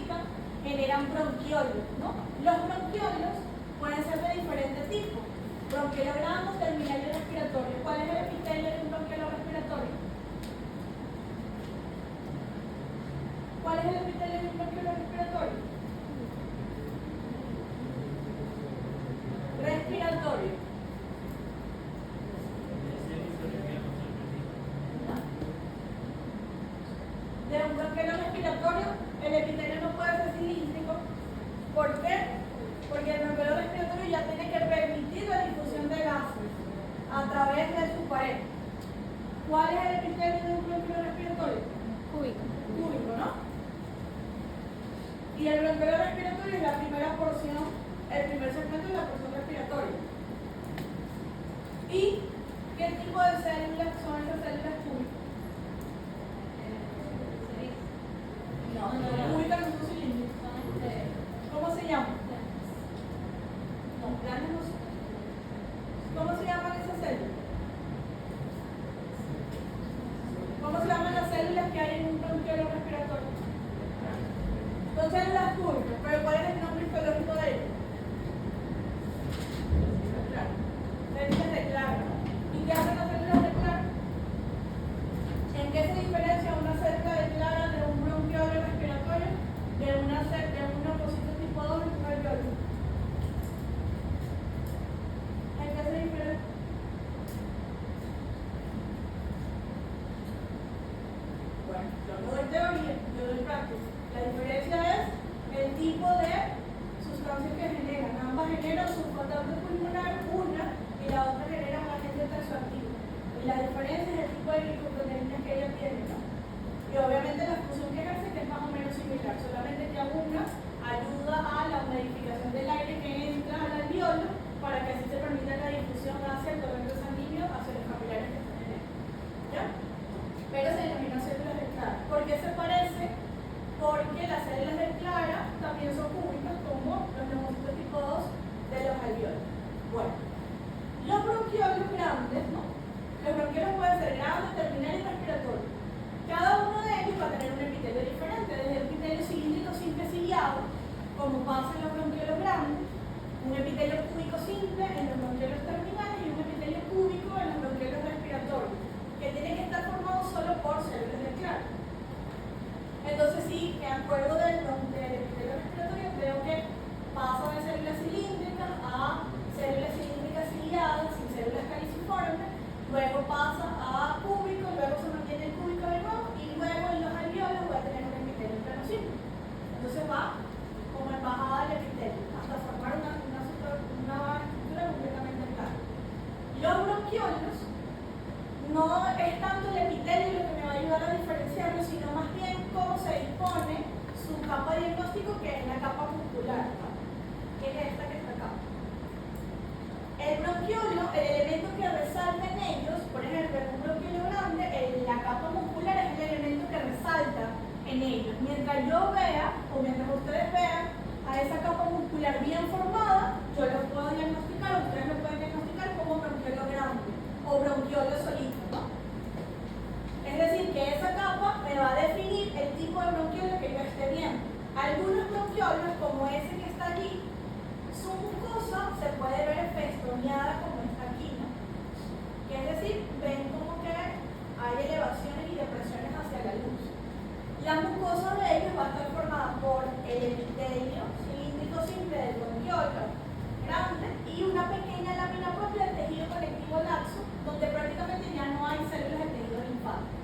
cúbica generan bronquiolos, ¿no? Los bronquiolos pueden ser de diferentes tipos. Bronquiolo terminal respiratorio. ¿Cuál es el epitelio de un bronquiolo respiratorio? ¿Cuál es el epitelio de un bronquiolo respiratorio? Respiratorio. De un bronquiolo respiratorio, el epitelio no puede ser cilíndrico. ¿Por qué? Porque el bronquiolo respiratorio ya tiene que permitir la difusión de gases a través de su pared. ¿Cuál es el epitelio de un bronquiolo respiratorio? Cúbico. Cúbico, ¿no? Y el bronquiolo respiratorio es la primera porción, el primer segmento de la porción respiratoria. ¿Y qué tipo de células son esas células cúbicas? No, cúbicas no son cilíndricas. ¿Cómo se llaman? No, planos no son. ¿Cómo se llaman esas células? ¿Cómo se llaman las células que hay en un bronquiolo respiratorio? Son células cúbicas, pero ¿cuál es el nombre histológico de ellas? Células de Clark. ¿Y qué hacen las células de Clark? ¿En qué se diferencia una célula de Clark de un bronquiolo respiratorio de un leucocito tipo 2 de un alveolo? ¿En qué se diferencia? Bueno, yo no doy teoría, yo doy práctica. La diferencia es el tipo de sustancias que generan. Ambas generan surfactante pulmonar, una, y la otra genera agente tensoactivo. Y la diferencia es el tipo de glicoproteínas que ella tiene, ¿no? Y obviamente la función que ejerce que es más o menos similar, solamente que una ayuda a la humidificación del aire que entra al alveolo para que así se permita la difusión hacia el torrente sanguíneo, hacia los capilares que están en él. ¿Ya? Pero se denomina células de Clara. ¿Por qué se parece? Porque las células de Clara también son cúbicas como los neumocitos tipo 2 de los alveolos. Bueno, los bronquiolos grandes, ¿no? Los bronquiolos pueden ser grandes, terminal y respiratorio. Cada uno de ellos va a tener un epitelio diferente, desde el epitelio cilíndrico simple ciliado, como pasa en los bronquiolos grandes, un epitelio cúbico simple en los bronquiolos terminales y un epitelio cúbico en los bronquiolos respiratorios, que tiene que estar formado solo por células de Clark. Entonces sí, de acuerdo del epitelio respiratorio, veo que pasa de células cilíndricas a células cilíndricas ciliadas sin células caliciformes, luego pasa a cúbico, luego se mantiene el cúbico de nuevo y luego en los alveolos voy a tener un epitelio plano simple. Entonces va como en bajada del epitelio hasta formar una estructura completamente clara. Los bronquiolos no es tanto el epitelio lo que me va a ayudar a diferenciarlo, sino más bien cómo se dispone su capa diagnóstico, que es la capa muscular, ¿no? Que es esta que está acá. El bronquiolo, el elemento que resalta en ellos, por ejemplo, en un bronquiolo grande, la capa muscular es el elemento que resalta en ellos. Mientras yo vea, o mientras ustedes vean a esa capa muscular bien formada, yo lo puedo diagnosticar, ustedes lo pueden diagnosticar como bronquiolo grande o bronquiolo solito, ¿no? Es decir, que esa capa me va a definir el tipo de bronquiolo que yo esté viendo. Algunos bronquiolos, como ese que está allí, su mucosa se puede ver festoneada como está aquí, ¿no? Que es decir, ven como que hay elevaciones y depresiones hacia la luz. La mucosa de ellos va a estar formada por el epitelio cilíndrico simple del bronquiolo grande y una pequeña lámina propia del tejido conectivo laxo, donde prácticamente ya no hay células de tejido linfático.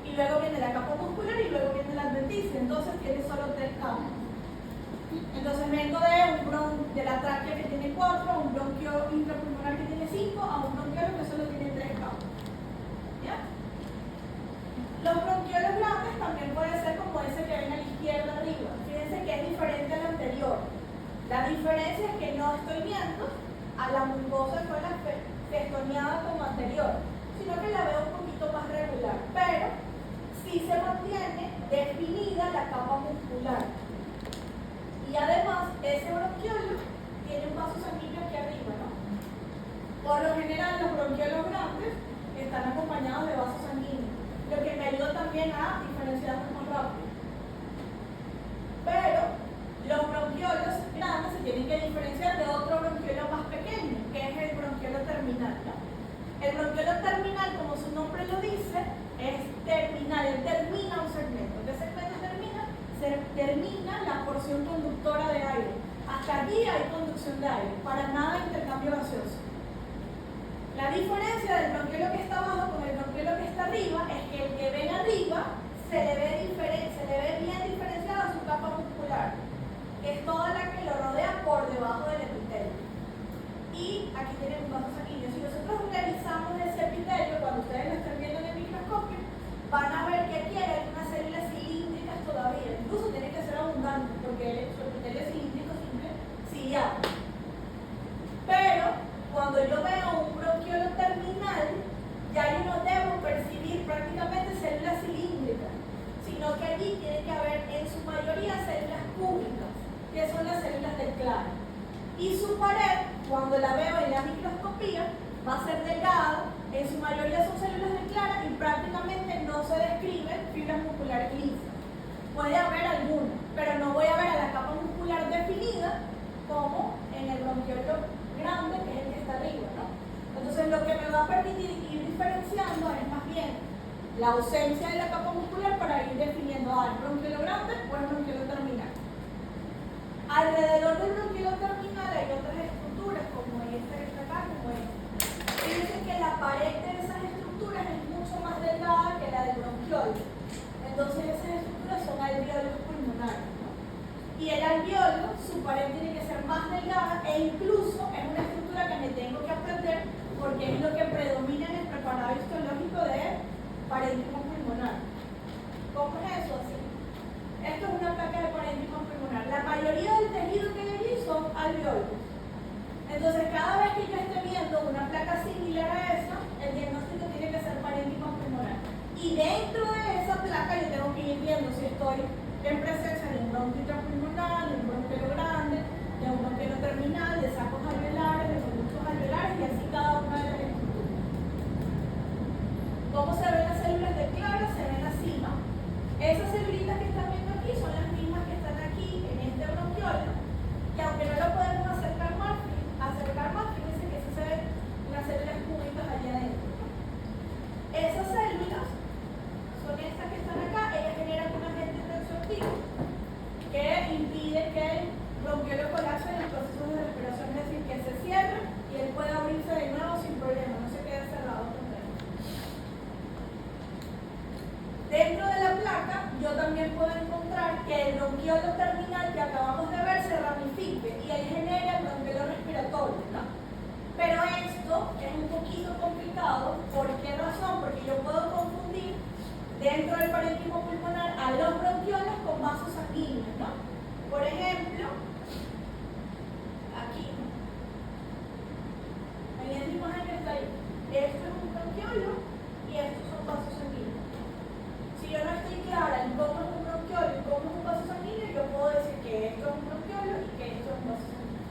Y luego viene la capa muscular y luego viene la adventicia, entonces tiene solo 3 capas. Entonces vengo de la tráquea que tiene 4, a un bronquio intrapulmonar que tiene 5, a un bronquiolo que solo tiene 3 capas. ¿Ya? Los bronquiolos grandes también pueden ser como ese que ven a la izquierda arriba. Fíjense que es diferente al anterior. La diferencia es que no estoy viendo a la mucosa con la festoneada como anterior, sino que la veo un poquito más regular, pero sí se mantiene definida la capa muscular. Y además, ese bronquiolo tiene un vaso sanguíneo aquí arriba, ¿no? Por lo general, los bronquiolos grandes están acompañados de vasos sanguíneos, lo que me ayuda también a diferenciarlos más rápido. bronquiolo terminal, como su nombre lo dice, es terminal, él termina un segmento. ¿Qué segmento termina? Se termina la porción conductora de aire. Hasta allí hay conducción de aire, para nada intercambio gaseoso. La diferencia del bronquiolo que está abajo con el bronquiolo que está arriba es que el que ven arriba se le ve bien diferenciada su capa muscular, que es toda la que lo rodea por debajo del epitelio. Y aquí tienen un vaso sanguíneo. Si nosotros revisamos ese epitelio, cuando ustedes lo estén viendo en el microscopio, van a ver que aquí hay unas células cilíndricas todavía. Incluso tiene que ser abundante, porque su epitelio es cilíndrico simple, ciliado. Pero cuando yo veo un bronquiolo terminal, ya yo no debo percibir prácticamente células cilíndricas, sino que allí tiene que haber en su mayoría células cúbicas, que son las células del claro. Y su pared, cuando la veo en la microscopía, va a ser delgada, en su mayoría son células de clara y prácticamente no se describen fibras musculares lisas. Puede haber alguna, pero no voy a ver a la capa muscular definida como en el bronquiolo grande, que es el que está arriba, ¿no? Entonces lo que me va a permitir ir diferenciando es más bien la ausencia de la capa muscular para ir definiendo el bronquiolo grande o el bronquiolo terminal. Alrededor del bronquiolo terminal hay otras estructuras como esta que está acá, como esta. Fíjense que la pared de esas estructuras es mucho más delgada que la del bronquiolo. Entonces esas estructuras son alveolos pulmonares, ¿no? Y el alveolo, su pared tiene que ser más delgada e incluso es una estructura que me tengo que aprender porque es lo que predomina en el preparado histológico de parénquima pulmonar. ¿Cómo es eso? Así. Esto es una placa de parénquima pulmonar. La mayoría del tejido que hay allí son alveolos. Entonces, cada vez que yo esté viendo una placa similar a esa, el diagnóstico tiene que ser parénquima pulmonar. Y dentro de esa placa yo tengo que ir viendo si estoy en presencia de un bronquio intrapulmonar, de un bronquiolo grande, de un bronquiolo terminal, de sacos alveolares, de conductos alveolares y así cada una de las estructuras. ¿Cómo se ven las células de clara? Se ven así, ¿no? Esas celulitas que están viendo aquí son las mismas que están aquí en este bronquiolo, que aunque no lo podemos acercar más, fíjense que sí se ven las células cúbicas allá adentro. Esas células son estas que están acá, ellas generan un agente tensioactivo que impide que el bronquiolo colapse en el proceso de respiración, es decir, que se cierre y él pueda abrirse de nuevo sin problema, no se quede cerrado completamente. Dentro de la placa, yo también puedo encontrar que el bronquiolo terminal que acabamos de ver se ramifique y él genera el bronquiolo respiratorio, ¿no? Pero esto es un poquito complicado. ¿Por qué razón? Porque yo puedo confundir dentro del parénquima pulmonar a los bronquiolos con vasos sanguíneos, ¿no? Por ejemplo, aquí, en esta imagen que está ahí, esto es un bronquiolo y estos son vasos sanguíneos. Si yo no estoy clara en cómo es un bronquiolo y cómo es un vaso sanguíneo, yo puedo decir que esto es un bronquiolo y que esto es un vaso sanguíneo.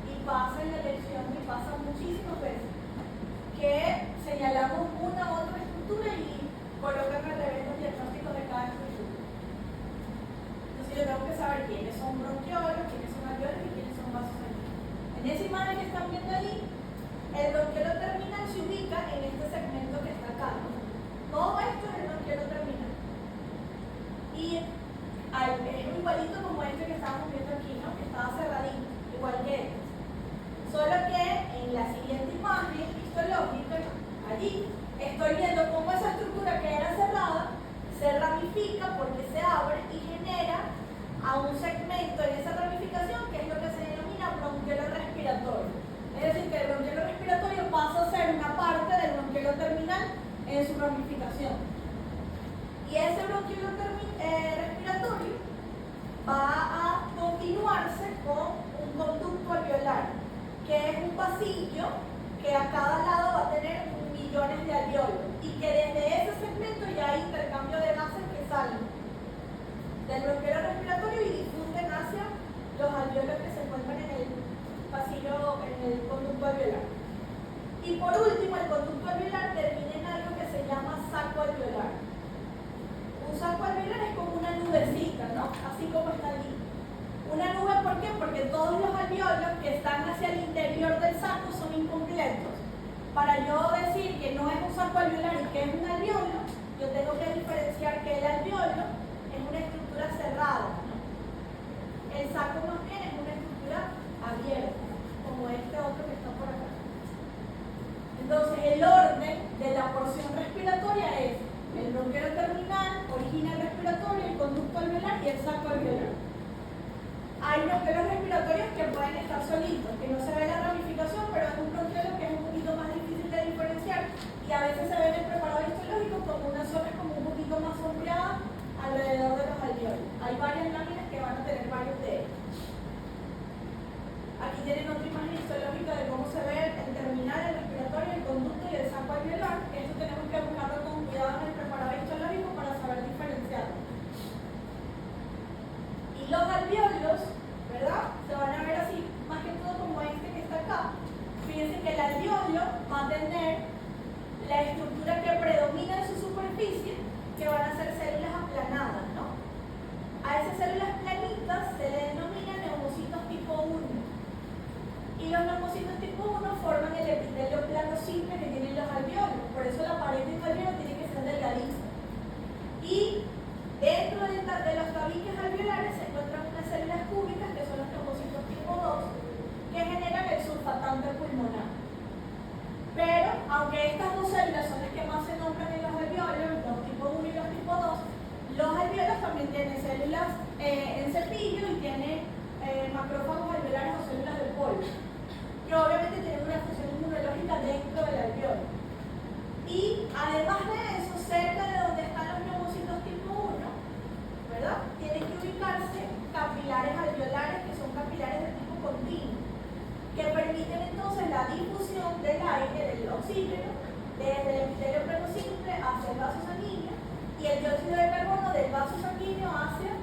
Y pasa en la elección, y pasa muchísimas veces, que señalamos una u otra estructura y colocan al revés los diagnósticos de cada estructura. Entonces yo tengo que saber quiénes son bronquiolos, quiénes son alveolos y quiénes son vasos sanguíneos. En esa imagen que están viendo allí, el bronquiolo terminal se ubica en este segmento que está acá, ¿no? Todo esto es el bronquiolo terminal. Y es igualito como este que estábamos viendo aquí, ¿no? Que estaba cerradito, igual que este. Solo que en la siguiente imagen histológica, allí, estoy viendo cómo esa estructura que era cerrada se ramifica porque se abre y genera a un segmento en esa ramificación que es lo que se denomina bronquiolo respiratorio. Es decir, que el bronquiolo respiratorio pasa a ser una parte del bronquiolo terminal en su ramificación. Y ese bronquiolo respiratorio va a continuarse con un conducto alveolar, que es un pasillo que a cada lado va a tener millones de alveolos y que desde ese segmento ya hay intercambio de gases que salen del bronquiolo respiratorio y difunden hacia los alveolos que se encuentran en el pasillo, en el conducto alveolar. Y por último, el conducto alveolar termina en algo que se llama saco alveolar. Un saco alveolar es como una nubecita, ¿no? Así como está allí. Una nube, ¿por qué? Porque todos los alveolos que están hacia el interior del saco son incompletos. Para yo decir que no es un saco alveolar y que es un alveolo, yo tengo que diferenciar que el alveolo es una estructura cerrada, ¿no? El saco más bien es una estructura abierta, como este otro que está por acá. Entonces, el orden de la porción respiratoria es el bronquiolo terminal, original respiratorio, el conducto alveolar y el saco alveolar. Hay bronquiolos respiratorios que pueden estar solitos, que no se ve la ramificación, pero es un bronquiolo que es un poquito más difícil de diferenciar y a veces se ve en el preparado histológico como una zona como un poquito más sombreada alrededor de los alveolos. Hay varias láminas que van a tener varios de ellos. Aquí tienen otra imagen histológica de cómo se ve el terminal, el respiratorio, el conducto y el saco alveolar. Esto tenemos que buscarlo con cuidado en el preparado histológico para saber diferenciarlo. Y los alveolos, ¿verdad? Se van a ver así, más que todo como este que está acá. Fíjense que el alveolo va a tener la estructura que predomina en su superficie, que van a ser células aplanadas, ¿no? A esas células planitas se le denomina neumocitos tipo 1. Y los neumocitos tipo 1 forman el epitelio plano simple que tienen los alveolos. Por eso la pared de un alveolo tiene que ser delgadita. Y dentro de los tabiques alveolares se encuentran unas células cúbicas que son los neumocitos tipo 2 que generan el surfatante pulmonar. Pero, aunque estas dos células son las que más se nombran en los alveolos, los tipo 1 y los tipo 2, los alveolos también tienen células en cepillo y tienen macrófagos alveolares o células de polvo, que obviamente tienen una función inmunológica dentro del alveolo. Y además de eso, cerca de donde están los neumocitos tipo 1, ¿verdad? Tienen que ubicarse capilares alveolares, que son capilares de tipo continuo, que permiten entonces la difusión del aire, del oxígeno, desde el epitelio plano simple hacia el vaso sanguíneo y el dióxido de carbono del vaso sanguíneo hacia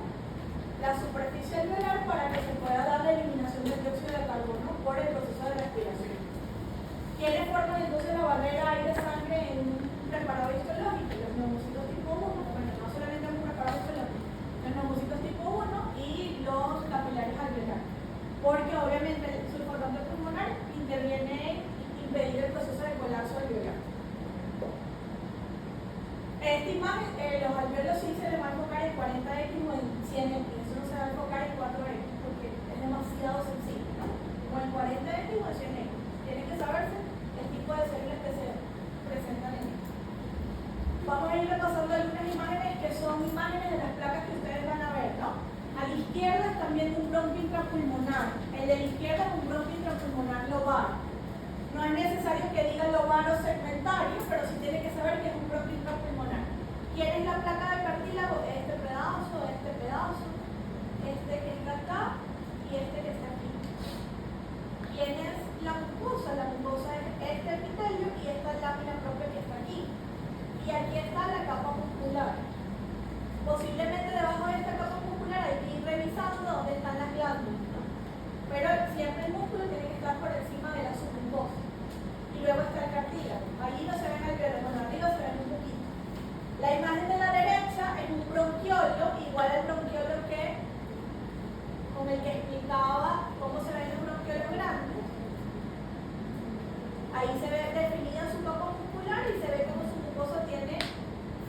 la superficie alveolar para que se pueda dar la eliminación del dióxido de carbono por el proceso de respiración. ¿Quiénes forman entonces la barrera aire-sangre en un preparado histológico? Los neumocitos tipo 1, bueno, no solamente en un preparado histológico, los neumocitos tipo 1 y los capilares alveolares, porque obviamente el surfatante pulmonar interviene en impedir el proceso de colapso alveolar. Esta imagen, los alveolos sí se les va a enfocar en 40X o en 100X, eso no se va a enfocar en 4X porque es demasiado sencillo, ¿no? O en 40X o en 100X. Tienen que saberse el tipo de células que se presentan en esto. Vamos a ir repasando algunas imágenes que son imágenes de las placas que ustedes van a ver, ¿no? A la izquierda es también un bronquio intrapulmonar. El de la izquierda es un bronquio intrapulmonar lobar. No es necesario que diga lobar o segmentario, pero sí tiene que saber que es un bronquio intrapulmonar. ¿Quién es la placa de cartílago? Este pedazo, este que está acá y este que está aquí. ¿Quién es la mucosa? La mucosa es este epitelio y esta lámina propia que está aquí. Y aquí está la capa muscular. Posiblemente debajo de esta capa muscular hay que ir revisando dónde están las glándulas, ¿no? Pero siempre el músculo tiene que estar por encima de la submucosa. Y luego está el cartílago. Allí no se ven alveolos, bueno, arriba se ven un poquito. La imagen de la derecha es un bronquiolo, igual al bronquiolo con el que explicaba cómo se ven los bronquiolos grandes. Ahí se ve definida su capa muscular y se ve cómo su mucosa tiene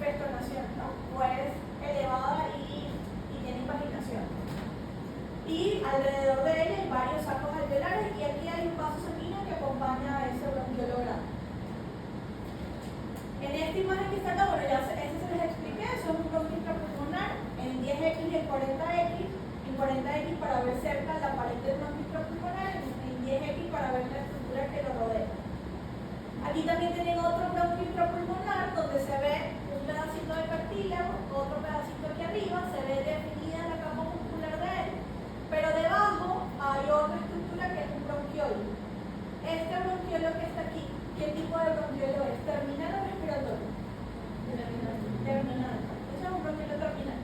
festonación, ¿no? Pues elevada y tiene impaginación. Y alrededor de ella hay varios sacos alveolares y aquí hay un vaso sanguíneo que acompaña a ese bronquiolo grande. En esta imagen que está acá, bueno, ya ese se les expliqué, eso es un bronquio intrapulmonar en 10X y en 40X. En 40X para ver cerca la pared del bronquio intrapulmonar, en 10X para ver la estructura que lo rodea. Aquí también tienen otro bronquio intrapulmonar donde se ve un pedacito de cartílago, otro pedacito aquí arriba, se ve definida la capa muscular de él, pero debajo hay otra estructura que es un bronquiolo. Este bronquiolo que está aquí, ¿qué tipo de bronquiolo es? ¿Terminal o respiratorio? Terminal. Eso es un bronquiolo terminal.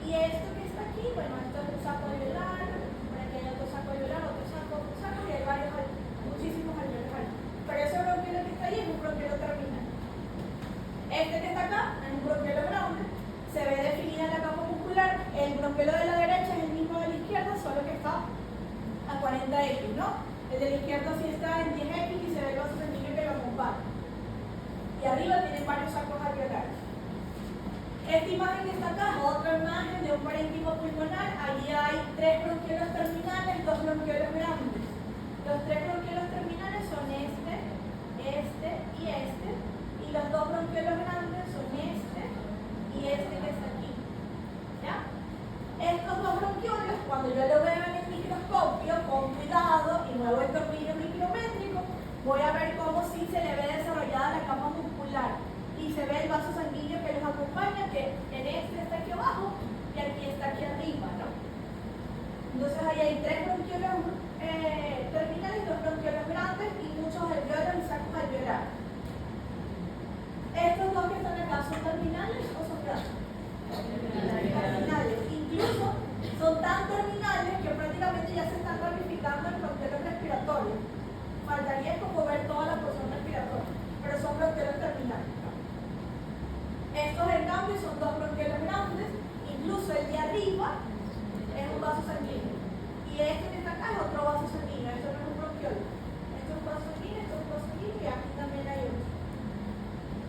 Y esto que está aquí, bueno, esto es un saco alveolar, por aquí hay otro saco alveolar, otro saco, y hay varios, muchísimos alveolos. Pero ese bronquiolo que está ahí es un bronquiolo terminal. Este que está acá es un bronquiolo grande, se ve definida la capa muscular. El bronquiolo de la derecha es el mismo de la izquierda, solo que está a 40X, ¿no? El de la izquierda sí está en 10X y se ve el vaso sanguíneo que lo acompaña. lumbar. Y arriba tienen varios sacos alveolares. Esta imagen que está acá es otra imagen de un parénquima pulmonar. Allí hay 3 bronquiolos terminales, 2 bronquiolos grandes. Los 3 bronquiolos terminales son este y este. Y los 2 bronquiolos grandes son este y este que está aquí. ¿Ya? Estos 2 bronquiolos, cuando yo lo veo en el microscopio, con cuidado y muevo el tornillo micrométrico, voy a ver cómo sí se le ve desarrollada la capa muscular. Y se ve el vaso sanguíneo que los acompaña, que en este está aquí abajo y aquí está aquí arriba, ¿no? Entonces ahí hay 3 bronquiolos terminales, 2 bronquiolos grandes y muchos alveolos y sacos alveolares. ¿Estos 2 que están acá son terminales o son grandes? Terminales. Incluso son tan terminales que prácticamente ya se están ramificando en bronquiolos respiratorios. Faltaría como ver toda la porción respiratoria, pero son bronquiolos terminales. Estos en cambio son 2 bronquiolos grandes, incluso el de arriba es un vaso sanguíneo. Y este que está acá es otro vaso sanguíneo, esto no es un bronquiolo. Esto es un vaso sanguíneo, esto es un vaso sanguíneo y aquí también hay otro.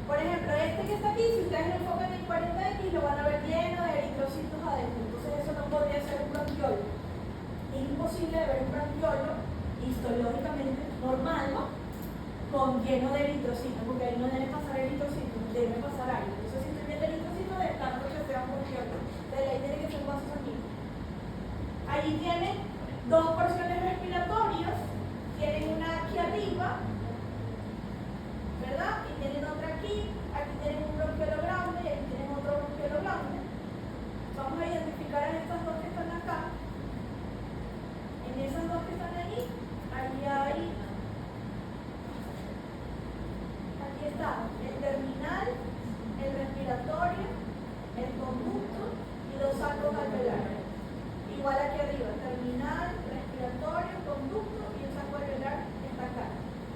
Por ejemplo, este que está aquí, si ustedes lo enfocan en 40X, lo van a ver lleno de eritrocitos adentro. Entonces eso no podría ser un bronquiolo. Es imposible ver un bronquiolo histológicamente normal, ¿no? Con lleno de eritrocitos, porque ahí no debe pasar eritrocitos, debe pasar algo. Entonces si estoy viendo eritrocitos, descarto que sea un bronquiolo. De ley tiene que ser un vaso sanguíneo. Allí tienen 2 porciones respiratorias, tienen una aquí arriba, ¿verdad? Y tienen otra aquí tienen un bronquiolo grande y aquí tienen otro bronquiolo grande. Vamos a identificar a estas 2 que están acá. En esas 2 que están ahí hay, aquí está, el terminal, el respiratorio, el conducto y 2 sacos alveolares. Igual aquí arriba, terminal, respiratorio, conducto y el saco alveolar está acá.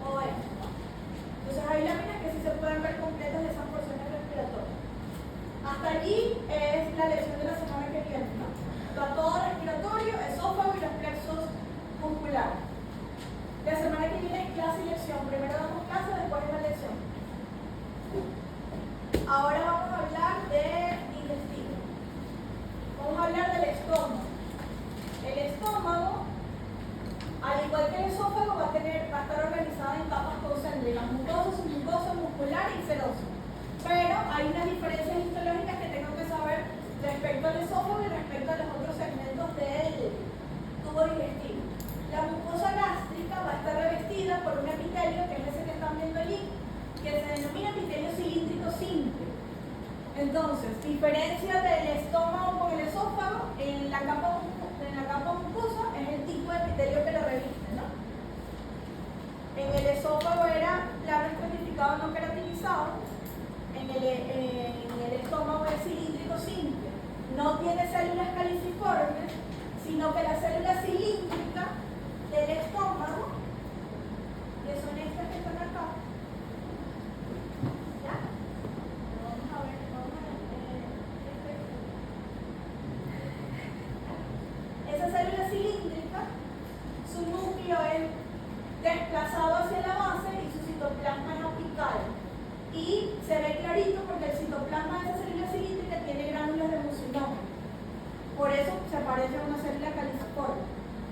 O esto. Entonces hay láminas que sí se pueden ver completas de esas porciones respiratorias. Hasta allí es la lección de la semana que viene, ¿no? Todo respiratorio, esófago y los plexos musculares. La semana que viene es clase y lección. Primero damos clase, después es la lección. Ahora vamos a hablar de intestino. Vamos a hablar del estómago. El estómago, al igual que el esófago, va a estar organizado en capas concéntricas, mucosa, submucosa, muscular y serosa. Pero hay unas diferencias histológicas que tengo que saber respecto al esófago y respecto a los otros segmentos del tubo digestivo. La mucosa gástrica va a estar revestida por un epitelio, que es ese que están viendo allí, que se denomina epitelio cilíndrico simple. Entonces, diferencia del estómago con el esófago, en la capa mucosa es el tipo de epitelio que lo reviste, ¿no? En el esófago era plano estratificado no queratinizado, en el estómago es cilíndrico simple. No tiene células caliciformes,